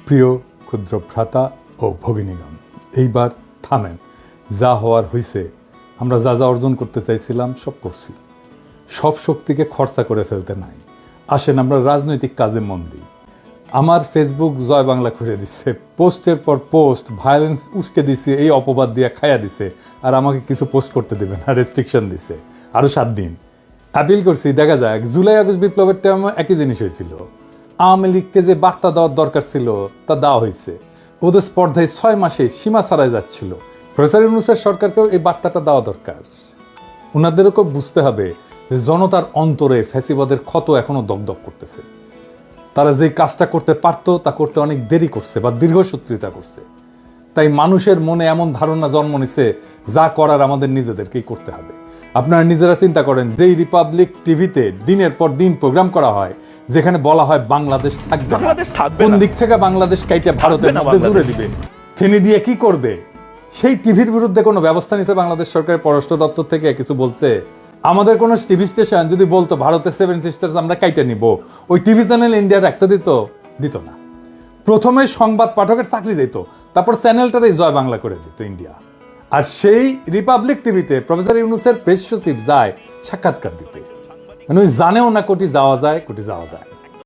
প্রিয় ক্ষুদ্র ভ্রাতা ও ভগিনীগণ, এইবার থামেন। যা হওয়ার হয়েছে, আমরা যা যা অর্জন করতে চাইছিলাম সব করছি। সব শক্তিকে খরচা করে ফেলতে নাই। আসেন আমরা রাজনৈতিক কাজে মন দিই। আমার ফেসবুক জয় বাংলা করে দিচ্ছে, পোস্টের পর পোস্ট ভায়োলেন্স উস্কে দিছে, এই অপবাদ দিয়ে খায়া দিছে, আর আমাকে কিছু পোস্ট করতে দেবে না, রেস্ট্রিকশন দিছে আরো 7 দিন। অ্যাপিল করছি, দেখা যাক। জুলাই আগস্ট বিপ্লবের টাইম একই জিনিস হয়েছিল। আওয়ামী লীগকে যে বার্তা দেওয়ার দরকার ছিল তা দেওয়া হয়েছে। ওদের স্পর্ধায় 6 মাসে সীমা ছাড়াই যাচ্ছিল। প্রফেসর ইউনূসের সরকারকেও এই বার্তাটা দেওয়া দরকার। ওনাদেরকেও বুঝতে হবে যে জনতার অন্তরে ফ্যাসিবাদের ক্ষত এখনো দগদগ করতেছে। তারা যে কাজটা করতে পারতো তা করতে অনেক দেরি করছে বা দীর্ঘসূত্রিতা করছে। তাই মানুষের মনে এমন ধারণা জন্ম নিছে, যা করার আমাদের নিজেদেরকেই করতে হবে। আপনারা নিজেরা চিন্তা করেন, যেই রিপাবলিক টিভিতে দিনের পর দিন প্রোগ্রাম করা হয়, যেখানে বলা হয় বাংলাদেশ থাকবে না, কোন দিক থেকে বাংলাদেশ কাইটা ভারতের মধ্যে জুড়ে দিবে, ফেনি দিয়ে কি করবে, সেই টিভির বিরুদ্ধে কোনো ব্যবস্থা নিছে বাংলাদেশ সরকারের পররাষ্ট্র দপ্তর থেকে? কিছু বলছে? আমাদের কোন টিভি স্টেশন যদি বলতো ভারতের 7 সিস্টার্স আমরা কাইটা নিব, ওই টিভি চ্যানেল ইন্ডিয়া রাখতে দিত না। প্রথমে সংবাদ পাঠকের চাকরি দিত, তারপর চ্যানেলটারই জয় বাংলা করে দিত ইন্ডিয়া। আর সেই রিপাবলিক টিভিতে প্রফেসর ইউনূসের প্রেস সচিব যায় সাক্ষাৎকার দিতে, মানে ওই জানেও না কোটি যাওয়া যায়।